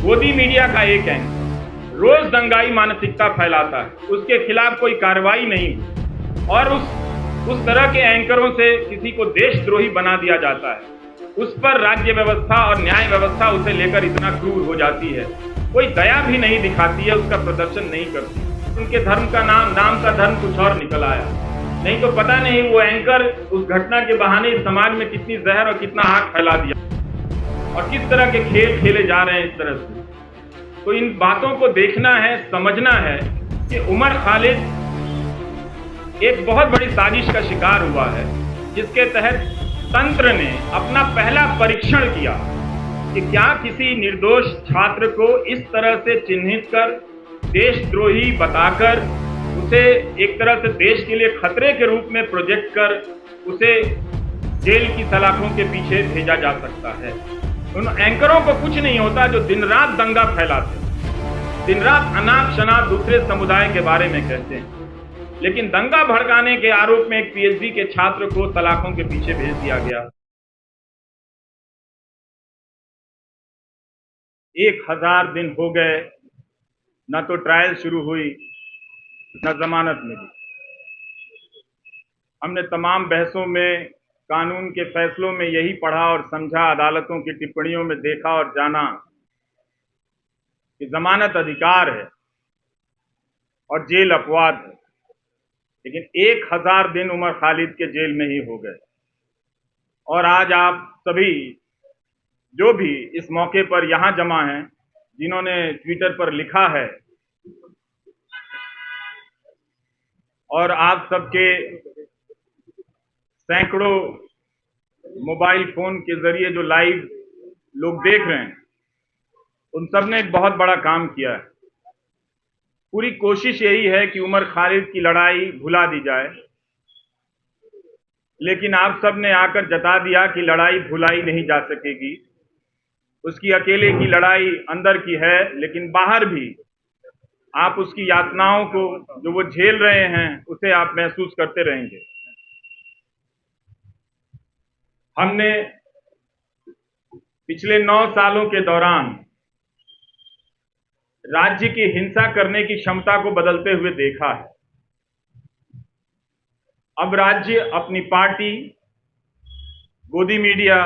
गोदी मीडिया का एक एंकर रोज दंगाई मानसिकता फैलाता है, उसके खिलाफ कोई कार्रवाई नहीं हुई और उस तरह के एंकरों से किसी को देशद्रोही बना दिया जाता है। उस पर राज्य व्यवस्था और न्याय व्यवस्था उसे लेकर इतना क्रूर हो जाती है, कोई दया भी नहीं दिखाती है, उसका प्रदर्शन नहीं करती। उनके धर्म का नाम का धर्म कुछ और निकल आया, नहीं तो पता नहीं वो एंकर उस घटना के बहाने समाज में कितनी जहर और कितना आग फैला दिया और किस तरह के खेल खेले जा रहे हैं इस तरह से। तो इन बातों को देखना है, समझना है कि उमर खालिद एक बहुत बड़ी साजिश का शिकार हुआ है, जिसके तहत तंत्र ने अपना पहला परीक्षण किया कि क्या किसी निर्दोष छात्र को इस तरह से चिन्हित कर, देशद्रोही बताकर, उसे एक तरह से देश के लिए खतरे के रूप में प्रोजेक्ट कर उसे जेल की सलाखों के पीछे भेजा जा सकता है। उन एंकरों को कुछ नहीं होता जो दिन रात दंगा फैलाते, दिन रात अनाप शनाप दूसरे समुदाय के बारे में कहते हैं, लेकिन दंगा भड़काने के आरोप में एक पीएचडी के छात्र को सलाखों के पीछे भेज दिया गया। 1000 दिन हो गए, न तो ट्रायल शुरू हुई न जमानत मिली। हमने तमाम बहसों में, कानून के फैसलों में यही पढ़ा और समझा, अदालतों की टिप्पणियों में देखा और जाना कि जमानत अधिकार है और जेल अपवाद है, लेकिन 1000 दिन उमर खालिद के जेल में ही हो गए। और आज आप सभी जो भी इस मौके पर यहां जमा हैं, जिन्होंने ट्विटर पर लिखा है और आप सबके सैकड़ों मोबाइल फोन के जरिए जो लाइव लोग देख रहे हैं, उन सब ने एक बहुत बड़ा काम किया है। पूरी कोशिश यही है कि उमर खालिद की लड़ाई भुला दी जाए, लेकिन आप सब ने आकर जता दिया कि लड़ाई भुलाई नहीं जा सकेगी। उसकी अकेले की लड़ाई अंदर की है, लेकिन बाहर भी आप उसकी यातनाओं को जो वो झेल रहे हैं उसे आप महसूस करते रहेंगे। हमने पिछले 9 सालों के दौरान राज्य की हिंसा करने की क्षमता को बदलते हुए देखा है। अब राज्य अपनी पार्टी, गोदी मीडिया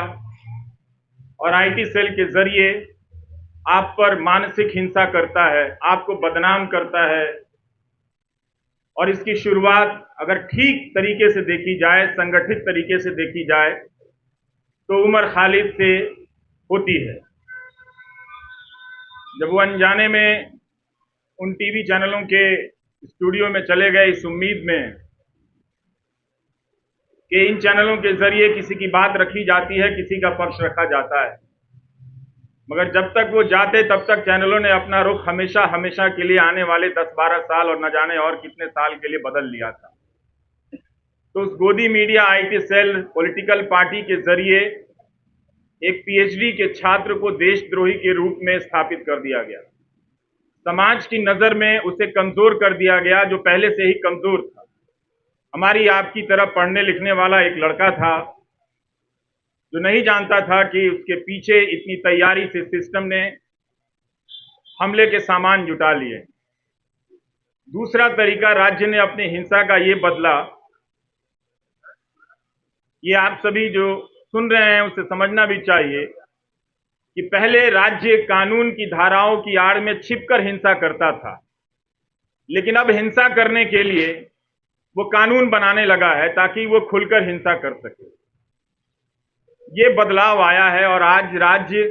और आईटी सेल के जरिए आप पर मानसिक हिंसा करता है, आपको बदनाम करता है। और इसकी शुरुआत अगर ठीक तरीके से देखी जाए, संगठित तरीके से देखी जाए, तो उमर खालिद से होती है। जब वो अनजाने में उन टीवी चैनलों के स्टूडियो में चले गए इस उम्मीद में कि इन चैनलों के जरिए किसी की बात रखी जाती है, किसी का पक्ष रखा जाता है, मगर जब तक वो जाते तब तक चैनलों ने अपना रुख हमेशा हमेशा के लिए आने वाले 10-12 साल और न जाने और कितने साल के लिए बदल लिया था। तो उस गोदी media IT cell political party के जरिए एक पीएचडी के छात्र को देशद्रोही के रूप में स्थापित कर दिया गया। समाज की नजर में उसे कमजोर कर दिया गया, जो पहले से ही कमजोर था। हमारी आपकी तरह पढ़ने लिखने वाला एक लड़का था जो नहीं जानता था कि उसके पीछे इतनी तैयारी से सिस्टम ने हमले के सामान जुटा लिए। दूसरा तरीका राज्य ने अपनी हिंसा का ये बदला, ये आप सभी जो सुन रहे हैं उसे समझना भी चाहिए कि पहले राज्य कानून की धाराओं की आड़ में छिपकर हिंसा करता था, लेकिन अब हिंसा करने के लिए वो कानून बनाने लगा है ताकि वो खुलकर हिंसा कर सके। ये बदलाव आया है और आज राज्य,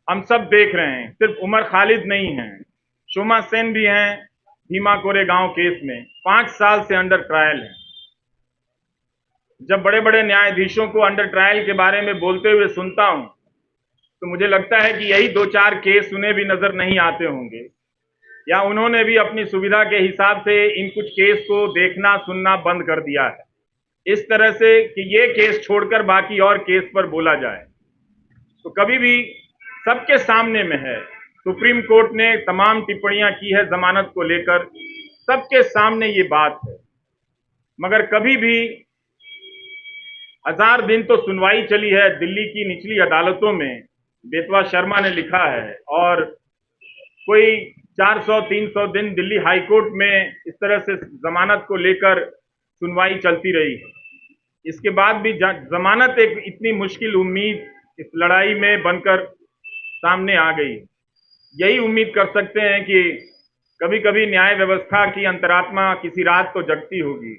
हम सब देख रहे हैं, सिर्फ उमर खालिद नहीं है, शोमा सेन भी हैं भीमा कोरेगांव केस में 5 साल से अंडर ट्रायल है। जब बड़े बड़े न्यायाधीशों को अंडर ट्रायल के बारे में बोलते हुए सुनता हूं, तो मुझे लगता है कि यही 2-4 केस उन्हें भी नजर नहीं आते होंगे, या उन्होंने भी अपनी सुविधा के हिसाब से इन कुछ केस को देखना सुनना बंद कर दिया है, इस तरह से कि ये केस छोड़कर बाकी और केस पर बोला जाए। तो कभी भी सबके सामने में है, सुप्रीम कोर्ट ने तमाम टिप्पणियां की है जमानत को लेकर, सबके सामने ये बात है, मगर कभी भी 1000 दिन तो सुनवाई चली है दिल्ली की निचली अदालतों में, बेतवा शर्मा ने लिखा है और कोई 400-300 दिन दिल्ली हाई कोर्ट में इस तरह से जमानत को लेकर सुनवाई चलती रही। इसके बाद भी जमानत एक इतनी मुश्किल उम्मीद इस लड़ाई में बनकर सामने आ गई। यही उम्मीद कर सकते हैं कि कभी कभी न्याय व्यवस्था की अंतरात्मा किसी रात को जगती होगी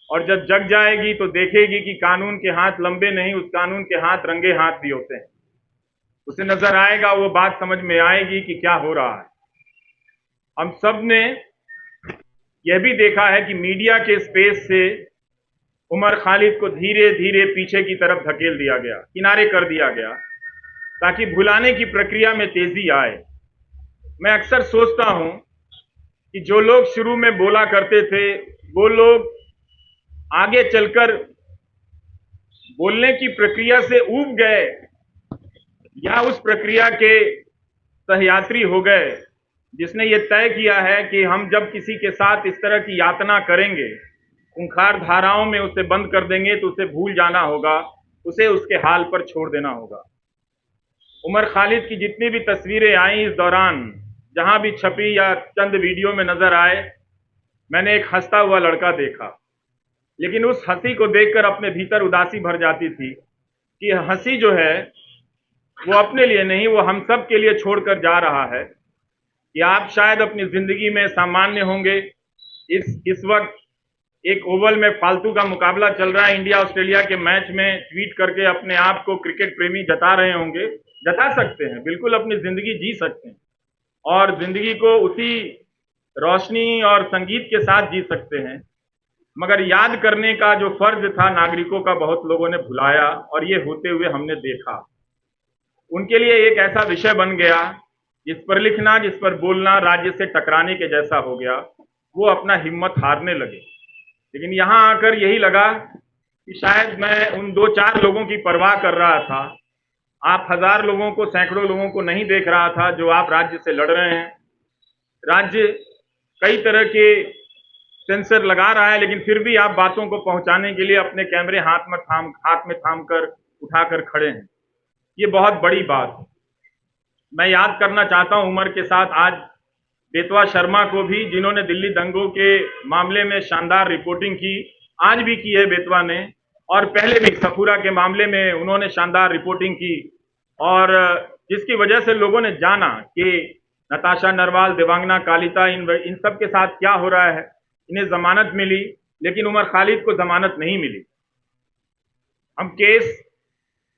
और जब जग जाएगी तो देखेगी कि कानून के हाथ लंबे नहीं, उस कानून के हाथ रंगे हाथ भी होते हैं। उसे नजर आएगा, वो बात समझ में आएगी कि क्या हो रहा है। हम सब ने यह भी देखा है कि मीडिया के स्पेस से उमर खालिद को धीरे धीरे पीछे की तरफ धकेल दिया गया, किनारे कर दिया गया, ताकि भुलाने की प्रक्रिया में तेजी आए। मैं अक्सर सोचता हूं कि जो लोग शुरू में बोला करते थे वो लोग आगे चलकर बोलने की प्रक्रिया से ऊब गए या उस प्रक्रिया के सहयात्री हो गए, जिसने ये तय किया है कि हम जब किसी के साथ इस तरह की यातना करेंगे, खूंखार धाराओं में उसे बंद कर देंगे तो उसे भूल जाना होगा, उसे उसके हाल पर छोड़ देना होगा। उमर खालिद की जितनी भी तस्वीरें आई इस दौरान, जहां भी छपी या चंद वीडियो में नजर आए, मैंने एक हंसता हुआ लड़का देखा, लेकिन उस हंसी को देखकर अपने भीतर उदासी भर जाती थी कि हंसी जो है वो अपने लिए नहीं, वो हम सब के लिए छोड़कर जा रहा है कि आप शायद अपनी जिंदगी में सामान्य होंगे। इस वक्त एक ओवल में फालतू का मुकाबला चल रहा है, इंडिया ऑस्ट्रेलिया के मैच में ट्वीट करके अपने आप को क्रिकेट प्रेमी जता रहे होंगे। जता सकते हैं, बिल्कुल अपनी जिंदगी जी सकते हैं और जिंदगी को उसी रोशनी और संगीत के साथ जी सकते हैं, मगर याद करने का जो फर्ज था नागरिकों का बहुत लोगों ने भुलाया और ये होते हुए हमने देखा। उनके लिए एक ऐसा विषय बन गया जिस पर लिखना, जिस पर बोलना राज्य से टकराने के जैसा हो गया। वो अपना हिम्मत हारने लगे। लेकिन यहाँ आकर यही लगा कि शायद मैं उन 2-4 लोगों की परवाह कर रहा था। आप 1000 लोगों को, सैकड़ों लोगों को नहीं देख रहा था जो आप राज्य से लड़ रहे हैं। राज्य कई तरह के सेंसर लगा रहा है, लेकिन फिर भी आप बातों को पहुंचाने के लिए अपने कैमरे हाथ में थाम कर उठाकर खड़े हैं। ये बहुत बड़ी बात है। मैं याद करना चाहता हूं उमर के साथ आज बेतवा शर्मा को भी, जिन्होंने दिल्ली दंगों के मामले में शानदार रिपोर्टिंग की, आज भी की है बेतवा ने, और पहले भी सफूरा के मामले में उन्होंने शानदार रिपोर्टिंग की, और जिसकी वजह से लोगों ने जाना कि नताशा नरवाल, देवांगना कालिता, इन सब के साथ क्या हो रहा है। इन्हें जमानत मिली, लेकिन उमर खालिद को जमानत नहीं मिली। हम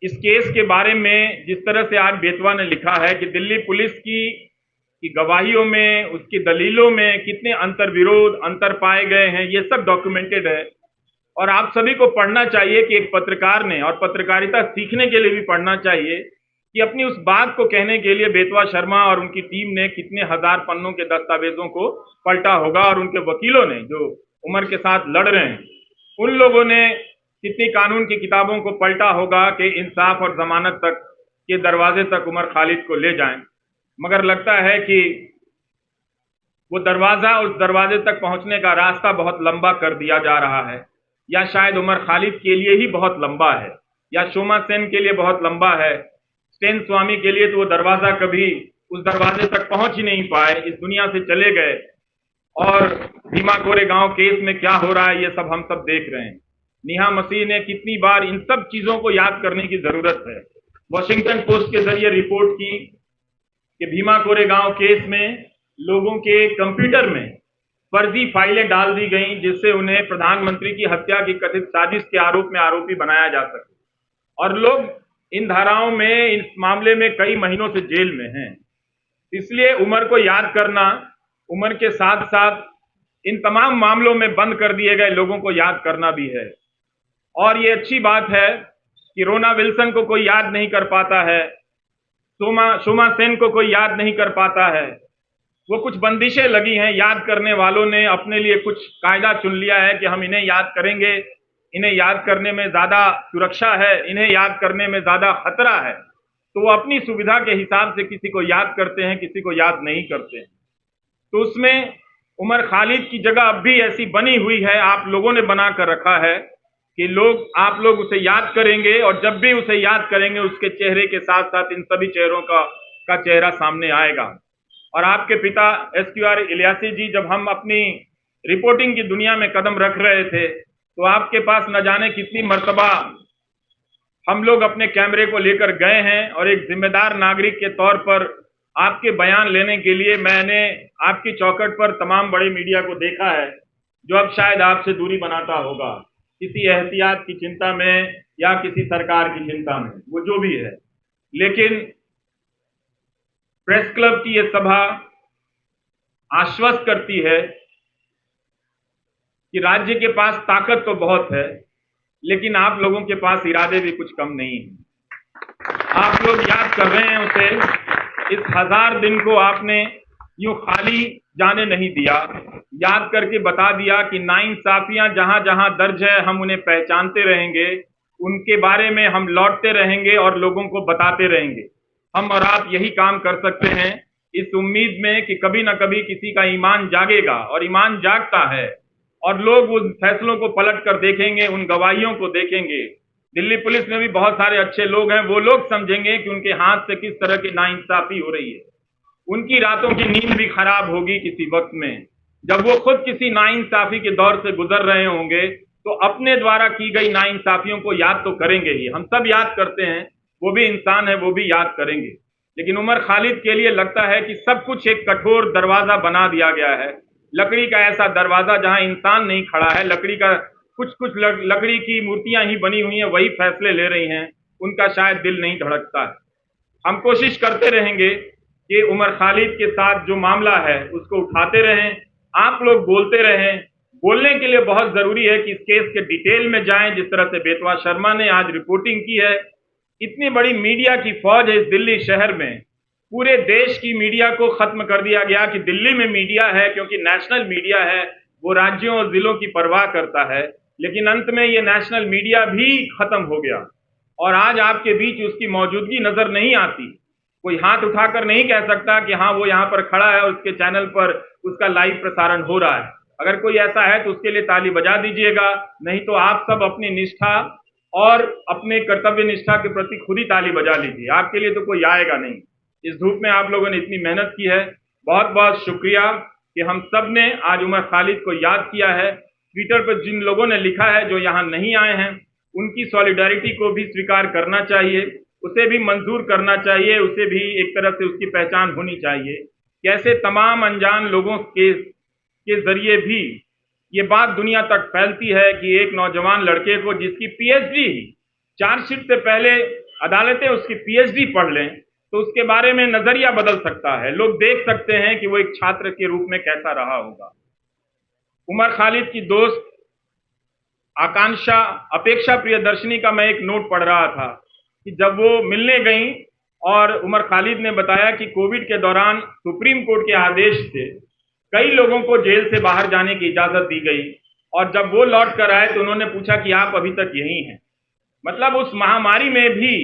इस केस के बारे में जिस तरह से आज बेतवा ने लिखा है कि दिल्ली पुलिस की गवाहियों में, उसकी दलीलों में कितने अंतर्विरोध, अंतर पाए गए हैं, ये सब डॉक्यूमेंटेड है। और आप सभी को पढ़ना चाहिए कि एक पत्रकार ने, और पत्रकारिता सीखने के लिए भी पढ़ना चाहिए कि अपनी उस बात को कहने के लिए बेतवा शर्मा और उनकी टीम ने कितने 1000 पन्नों के दस्तावेजों को पलटा होगा, और उनके वकीलों ने जो उमर के साथ लड़ रहे हैं उन लोगों ने कितनी कानून की किताबों को पलटा होगा कि इंसाफ और जमानत तक के दरवाजे तक उमर खालिद को ले जाएं। मगर लगता है कि वो दरवाजा, उस दरवाजे तक पहुंचने का रास्ता बहुत लंबा कर दिया जा रहा है, या शायद उमर खालिद के लिए ही बहुत लंबा है, या शोमा सेन के लिए बहुत लंबा है। स्टेन स्वामी के लिए तो वो दरवाजा कभी उस दरवाजे तक पहुंच ही नहीं पाए, इस दुनिया से चले गए। और भीमा कोरेगांव केस में क्या हो रहा है ये सब हम सब देख रहे हैं। नेहा मसीह ने कितनी बार, इन सब चीजों को याद करने की जरूरत है। वॉशिंगटन पोस्ट के जरिए रिपोर्ट की कि भीमा कोरेगांव केस में लोगों के कंप्यूटर में फर्जी फाइलें डाल दी गईं, जिससे उन्हें प्रधानमंत्री की हत्या की कथित साजिश के आरोप में आरोपी बनाया जा सके, और लोग इन धाराओं में, इस मामले में कई महीनों से जेल में हैं। इसलिए उमर को याद करना, उमर के साथ साथ इन तमाम मामलों में बंद कर दिए गए लोगों को याद करना भी है। और ये अच्छी बात है कि रोना विल्सन को कोई याद नहीं कर पाता है, शोमा सेन को कोई याद नहीं कर पाता है। वो कुछ बंदिशें लगी हैं, याद करने वालों ने अपने लिए कुछ कायदा चुन लिया है कि हम इन्हें याद करेंगे, इन्हें याद करने में ज्यादा सुरक्षा है, इन्हें याद करने में ज्यादा खतरा है, तो वो अपनी सुविधा के हिसाब से किसी को याद करते हैं, किसी को याद नहीं करते हैं। तो उसमें उमर खालिद की जगह अब भी ऐसी बनी हुई है, आप लोगों ने बना कर रखा है कि आप लोग उसे याद करेंगे, और जब भी उसे याद करेंगे उसके चेहरे के साथ साथ इन सभी चेहरों का चेहरा सामने आएगा। और आपके पिता SQR इलियासी जी, जब हम अपनी रिपोर्टिंग की दुनिया में कदम रख रहे थे तो आपके पास न जाने कितनी मर्तबा हम लोग अपने कैमरे को लेकर गए हैं, और एक जिम्मेदार नागरिक के तौर पर आपके बयान लेने के लिए मैंने आपकी चौखट पर तमाम बड़े मीडिया को देखा है, जो अब शायद आपसे दूरी बनाता होगा किसी एहतियात की चिंता में या किसी सरकार की चिंता में, वो जो भी है। लेकिन प्रेस क्लब की ये सभा आश्वस्त करती है कि राज्य के पास ताकत तो बहुत है, लेकिन आप लोगों के पास इरादे भी कुछ कम नहीं है। आप लोग याद कर रहे हैं उसे, इस 1000 दिन को आपने यूं खाली जाने नहीं दिया, याद करके बता दिया कि नाइंसाफियां जहां जहां दर्ज है हम उन्हें पहचानते रहेंगे, उनके बारे में हम लौटते रहेंगे और लोगों को बताते रहेंगे। हम और आप यही काम कर सकते हैं, इस उम्मीद में कि कभी ना कभी किसी का ईमान जागेगा, और ईमान जागता है और लोग उन फैसलों को पलट कर देखेंगे, उन गवाहियों को देखेंगे। दिल्ली पुलिस में भी बहुत सारे अच्छे लोग हैं, वो लोग समझेंगे कि उनके हाथ से किस तरह की नाइंसाफी हो रही है। उनकी रातों की नींद भी खराब होगी किसी वक्त में, जब वो खुद किसी नाइंसाफी के दौर से गुजर रहे होंगे, तो अपने द्वारा की गई नाइंसाफियों को याद तो करेंगे ही। हम सब याद करते हैं, वो भी इंसान है, वो भी याद करेंगे। लेकिन उमर खालिद के लिए लगता है कि सब कुछ एक कठोर दरवाजा बना दिया गया है, लकड़ी का ऐसा दरवाजा जहां इंसान नहीं खड़ा है, लकड़ी का कुछ लकड़ी की मूर्तियां ही बनी हुई हैं, वही फैसले ले रही हैं, उनका शायद दिल नहीं धड़कता है। हम कोशिश करते रहेंगे कि उमर खालिद के साथ जो मामला है उसको उठाते रहें, आप लोग बोलते रहें। बोलने के लिए बहुत जरूरी है कि इस केस के डिटेल में जाएं, जिस तरह से बेतवा शर्मा ने आज रिपोर्टिंग की है। इतनी बड़ी मीडिया की फौज है इस दिल्ली शहर में, पूरे देश की मीडिया को खत्म कर दिया गया कि दिल्ली में मीडिया है, क्योंकि नेशनल मीडिया है, वो राज्यों और जिलों की परवाह करता है। लेकिन अंत में ये नेशनल मीडिया भी खत्म हो गया, और आज आपके बीच उसकी मौजूदगी नजर नहीं आती। कोई हाथ उठाकर नहीं कह सकता कि हाँ वो यहाँ पर खड़ा है और उसके चैनल पर उसका लाइव प्रसारण हो रहा है। अगर कोई ऐसा है तो उसके लिए ताली बजा दीजिएगा, नहीं तो आप सब अपनी निष्ठा और अपने कर्तव्य निष्ठा के प्रति खुद ही ताली बजा लीजिए, आपके लिए तो कोई आएगा नहीं। इस धूप में आप लोगों ने इतनी मेहनत की है, बहुत बहुत शुक्रिया कि हम सब ने आज उमर खालिद को याद किया है। ट्विटर पर जिन लोगों ने लिखा है जो यहाँ नहीं आए हैं, उनकी सॉलिडारिटी को भी स्वीकार करना चाहिए, उसे भी मंजूर करना चाहिए, उसे भी एक तरह से उसकी पहचान होनी चाहिए। कैसे तमाम अनजान लोगों के जरिए भी ये बात दुनिया तक फैलती है कि एक नौजवान लड़के को, जिसकी PhD चार्जशीट से पहले अदालतें उसकी PhD पढ़ लें तो उसके बारे में नजरिया बदल सकता है, लोग देख सकते हैं कि वो एक छात्र के रूप में कैसा रहा होगा। उमर खालिद की दोस्त आकांक्षा अपेक्षा प्रियदर्शनी का मैं एक नोट पढ़ रहा था कि जब वो मिलने गई और उमर खालिद ने बताया कि कोविड के दौरान सुप्रीम कोर्ट के आदेश से कई लोगों को जेल से बाहर जाने की इजाजत दी गई, और जब वो लौट कर आए तो उन्होंने पूछा कि आप अभी तक यहीं हैं। मतलब उस महामारी में भी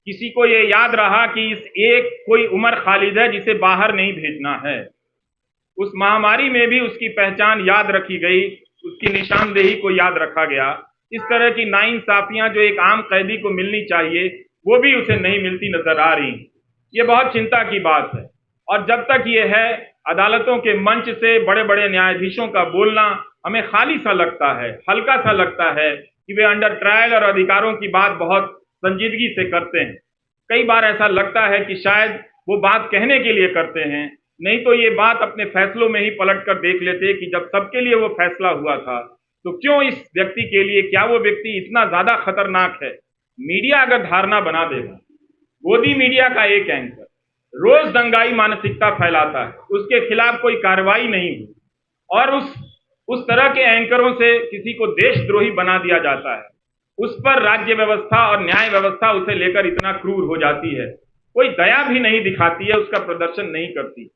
किसी को ये याद रहा कि इस एक कोई उमर खालिद है जिसे बाहर नहीं भेजना है। उस महामारी में भी उसकी पहचान याद रखी गई, उसकी निशानदेही को याद रखा गया। इस तरह की नाइंसाफियां जो एक आम कैदी को मिलनी चाहिए वो भी उसे नहीं मिलती नजर आ रही। ये बहुत चिंता की बात है, और जब तक ये है, अदालतों के मंच से बड़े बड़े न्यायाधीशों का बोलना हमें खाली सा लगता है, हल्का सा लगता है कि वे अंडर ट्रायल और अधिकारों की बात बहुत संजीदगी से करते हैं। कई बार ऐसा लगता है कि शायद वो बात कहने के लिए करते हैं, नहीं तो ये बात अपने फैसलों में ही पलट कर देख लेते कि जब सबके लिए वो फैसला हुआ था तो क्यों इस व्यक्ति के लिए, क्या वो व्यक्ति इतना ज्यादा खतरनाक है। मीडिया अगर धारणा बना देगा, गोदी मीडिया का एक एंकर रोज दंगाई मानसिकता फैलाता है, उसके खिलाफ कोई कार्रवाई नहीं हुई, और उस तरह के एंकरों से किसी को देशद्रोही बना दिया जाता है, उस पर राज्य व्यवस्था और न्याय व्यवस्था उसे लेकर इतना क्रूर हो जाती है, कोई दया भी नहीं दिखाती है, उसका प्रदर्शन नहीं करती।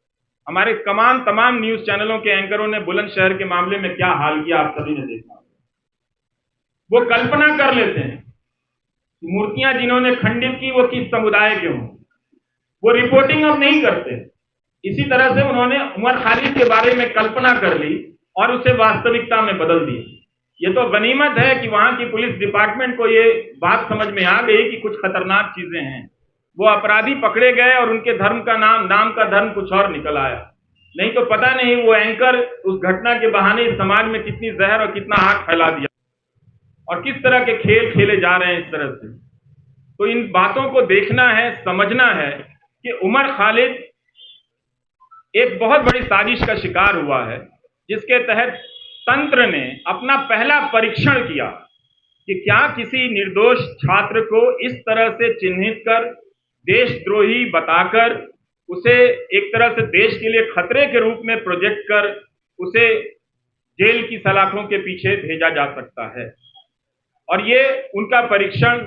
हमारे तमाम न्यूज चैनलों के एंकरों ने बुलंदशहर के मामले में क्या हाल किया आप सभी ने देखा। वो कल्पना कर लेते हैं मूर्तियां जिन्होंने खंडित की वो किस समुदाय के हों, वो रिपोर्टिंग अब नहीं करते। इसी तरह से उन्होंने उमर खालिद के बारे में कल्पना कर ली और उसे वास्तविकता में बदल दिया। ये तो गनीमत है कि वहां की पुलिस डिपार्टमेंट को ये बात समझ में आ गई कि कुछ खतरनाक चीजें हैं। वो अपराधी पकड़े गए और उनके धर्म का नाम का धर्म कुछ और निकल आया। नहीं तो पता नहीं वो एंकर उस घटना के बहाने इस समाज में कितनी जहर और कितना आग फैला दिया और किस तरह के खेल खेले जा रहे हैं इस तरह से। तो इन बातों को देखना है, समझना है कि उमर खालिद एक बहुत बड़ी साजिश का शिकार हुआ है, जिसके तहत तंत्र ने अपना पहला परीक्षण किया कि क्या किसी निर्दोष छात्र को इस तरह से चिन्हित कर, देशद्रोही बताकर, उसे एक तरह से देश के लिए खतरे के रूप में प्रोजेक्ट कर उसे जेल की सलाखों के पीछे भेजा जा सकता है। और ये उनका परीक्षण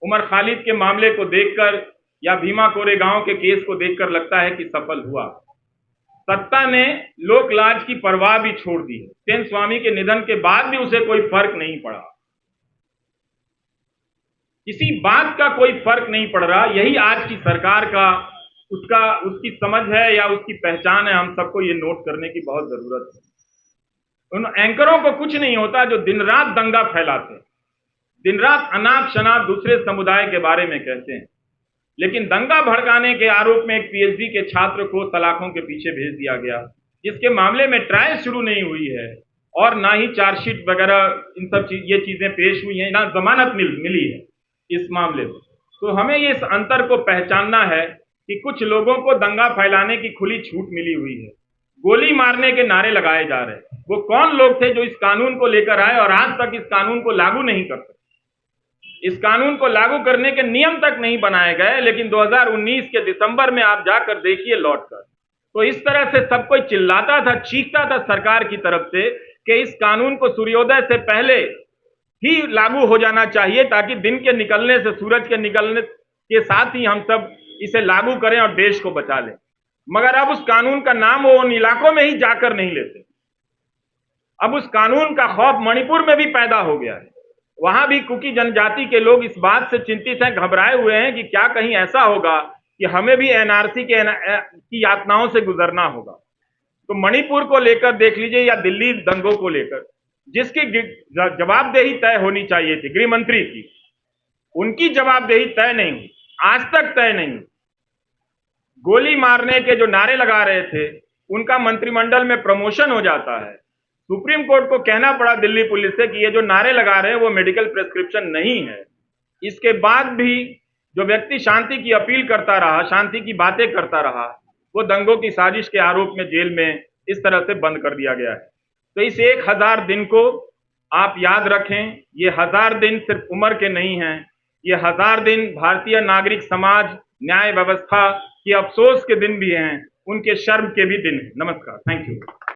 उमर खालिद के मामले को देखकर या भीमा कोरेगांव के केस को देखकर लगता है कि सफल हुआ। सत्ता ने लोक लाज की परवाह भी छोड़ दी है। सेन स्वामी के निधन के बाद भी उसे कोई फर्क नहीं पड़ा, किसी बात का कोई फर्क नहीं पड़ रहा। यही आज की सरकार का उसकी समझ है या उसकी पहचान है। हम सबको ये नोट करने की बहुत जरूरत है। उन एंकरों को कुछ नहीं होता जो दिन रात दंगा फैलाते हैं, दिन रात अनाप शनाप दूसरे समुदाय के बारे में कहते हैं, लेकिन दंगा भड़काने के आरोप में एक पीएचडी के छात्र को सलाखों के पीछे भेज दिया गया, जिसके मामले में ट्रायल शुरू नहीं हुई है और ना ही चार्जशीट वगैरह इन सब ये चीजें पेश हुई हैं, ना जमानत मिली है इस मामले में। तो हमें ये इस अंतर को पहचानना है कि कुछ लोगों को दंगा फैलाने की खुली छूट मिली हुई है, गोली मारने के नारे लगाए जा रहे हैं। वो कौन लोग थे जो इस कानून को लेकर आए और आज तक इस कानून को लागू नहीं कर सके? इस कानून को लागू करने के नियम तक नहीं बनाए गए, लेकिन 2019 के दिसंबर में आप जाकर देखिए लौटकर, तो इस तरह से सब कोई चिल्लाता था, चीखता था सरकार की तरफ से कि इस कानून को सूर्योदय से पहले ही लागू हो जाना चाहिए, ताकि दिन के निकलने से, सूरज के निकलने के साथ ही हम सब इसे लागू करें और देश को बचा लें। मगर अब उस कानून का नाम वो उन इलाकों में ही जाकर नहीं लेते। अब उस कानून का खौफ मणिपुर में भी पैदा हो गया है। वहां भी कुकी जनजाति के लोग इस बात से चिंतित हैं, घबराए हुए हैं कि क्या कहीं ऐसा होगा कि हमें भी एनआरसी की यातनाओं से गुजरना होगा। तो मणिपुर को लेकर देख लीजिए या दिल्ली दंगों को लेकर, जिसकी जवाबदेही तय होनी चाहिए थी गृह मंत्री की, उनकी जवाबदेही तय नहीं हुई, आज तक तय नहीं। गोली मारने के जो नारे लगा रहे थे उनका मंत्रिमंडल में प्रमोशन हो जाता है। सुप्रीम कोर्ट को कहना पड़ा दिल्ली पुलिस से कि ये जो नारे लगा रहे हैं वो मेडिकल प्रिस्क्रिप्शन नहीं है। इसके बाद भी जो व्यक्ति शांति की अपील करता रहा, शांति की बातें करता रहा, वो दंगों की साजिश के आरोप में जेल में इस तरह से बंद कर दिया गया है। तो इस 1000 दिन को आप याद रखें। ये 1000 दिन सिर्फ उम्र के नहीं हैं, ये 1000 दिन भारतीय नागरिक समाज, न्याय व्यवस्था की अफसोस के दिन भी हैं, उनके शर्म के भी दिन हैं। नमस्कार, थैंक यू।